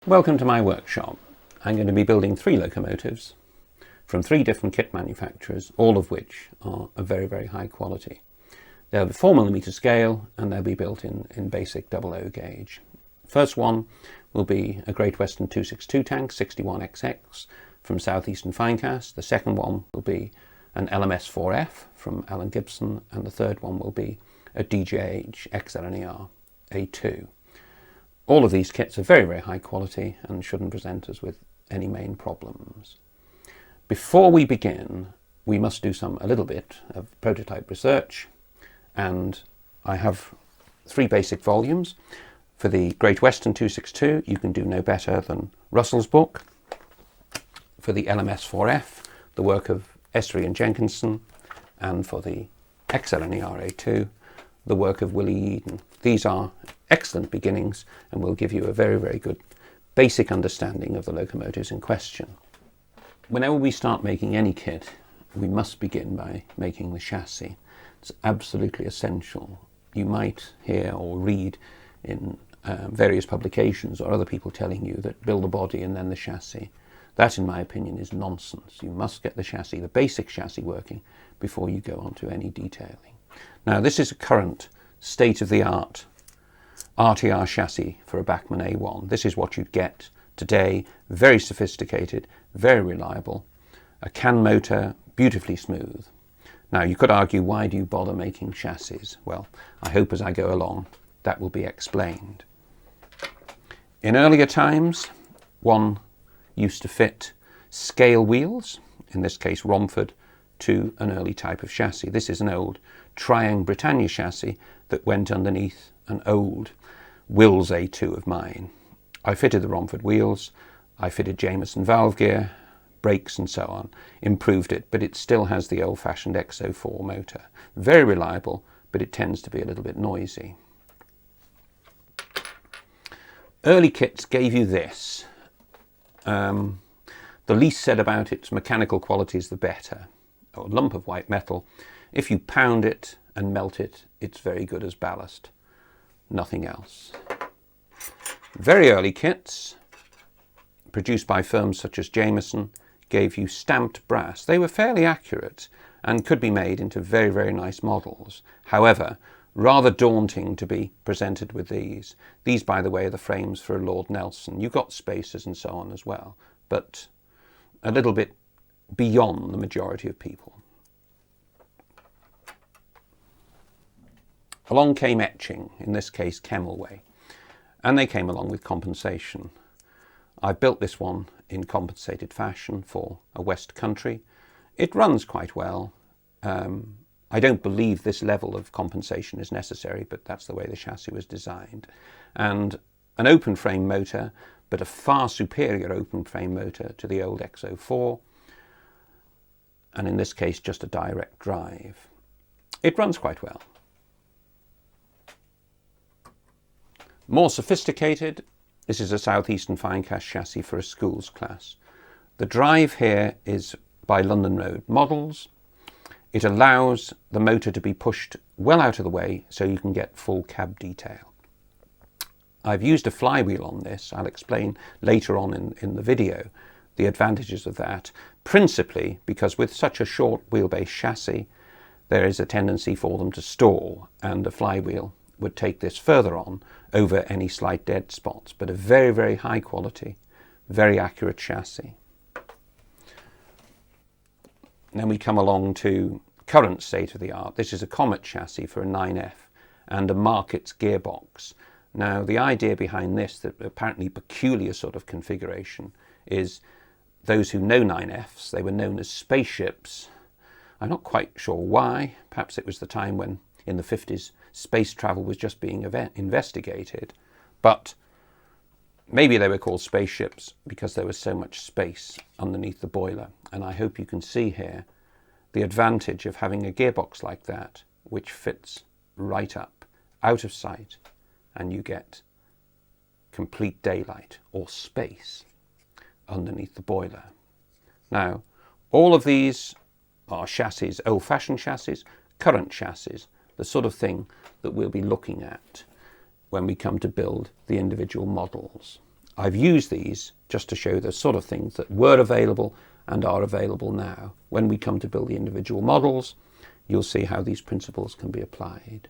Welcome to my workshop. I'm going to be building 3 locomotives from 3 different kit manufacturers, all of which are of very, very high quality. They'll be 4mm scale and they'll be built in basic 00 gauge. First one will be a Great Western 262 tank 61XX from Southeastern Finecast. The second one will be an LMS 4F from Allen Gibson, and the third one will be a DJH XLNER A2. All of these kits are very, very high quality and shouldn't present us with any main problems. Before we begin, we must do a little bit of prototype research, and I have 3 basic volumes. For the Great Western 262, you can do no better than Russell's book. For the LMS 4F, the work of Esri and Jenkinson, and for the XLNER A2, the work of Willie Eden. These are excellent beginnings and will give you a very, very good basic understanding of the locomotives in question. Whenever we start making any kit, we must begin by making the chassis. It's absolutely essential. You might hear or read in various publications or other people telling you that build the body and then the chassis. That, in my opinion, is nonsense. You must get the chassis, the basic chassis, working before you go on to any detailing. Now, this is a current state-of-the-art RTR chassis for a Bachmann A1. This is what you'd get today. Very sophisticated, very reliable. A can motor, beautifully smooth. Now, you could argue, why do you bother making chassis? Well, I hope as I go along that will be explained. In earlier times, one used to fit scale wheels, in this case Romford, to an early type of chassis. This is an old Triang Britannia chassis that went underneath an old Wills A2 of mine. I fitted the Romford wheels, I fitted Jameson valve gear, brakes and so on, improved it, but it still has the old-fashioned XO4 motor. Very reliable, but it tends to be a little bit noisy. Early kits gave you this. The least said about its mechanical qualities, the better. A lump of white metal. If you pound it and melt it, it's very good as ballast. Nothing else. Very early kits, produced by firms such as Jameson, gave you stamped brass. They were fairly accurate and could be made into very, very nice models. However, rather daunting to be presented with these. These, by the way, are the frames for a Lord Nelson. You've got spacers and so on as well, but a little bit beyond the majority of people. Along came etching, in this case Chemelway, and they came along with compensation. I built this one in compensated fashion for a West Country. It runs quite well. I don't believe this level of compensation is necessary, but that's the way the chassis was designed. And an open frame motor, but a far superior open frame motor to the old XO4, and in this case just a direct drive. It runs quite well. More sophisticated, this is a Southeastern Finecast chassis for a schools class. The drive here is by London Road Models. It allows the motor to be pushed well out of the way so you can get full cab detail. I've used a flywheel on this. I'll explain later on in the video the advantages of that, principally because with such a short wheelbase chassis there is a tendency for them to stall, and a flywheel would take this further on over any slight dead spots. But a very, very high quality, very accurate chassis. Then we come along to current state of the art. This is a Comet chassis for a 9F and a Markets gearbox. Now, the idea behind this, that apparently peculiar sort of configuration, is those who know 9Fs, they were known as spaceships. I'm not quite sure why. Perhaps it was the time when, in the 50s, space travel was just being investigated. But maybe they were called spaceships because there was so much space underneath the boiler. And I hope you can see here the advantage of having a gearbox like that, which fits right up, out of sight, and you get complete daylight or space underneath the boiler. Now, all of these are chassis, old-fashioned chassis, current chassis, the sort of thing that we'll be looking at when we come to build the individual models. I've used these just to show the sort of things that were available and are available now. When we come to build the individual models, you'll see how these principles can be applied.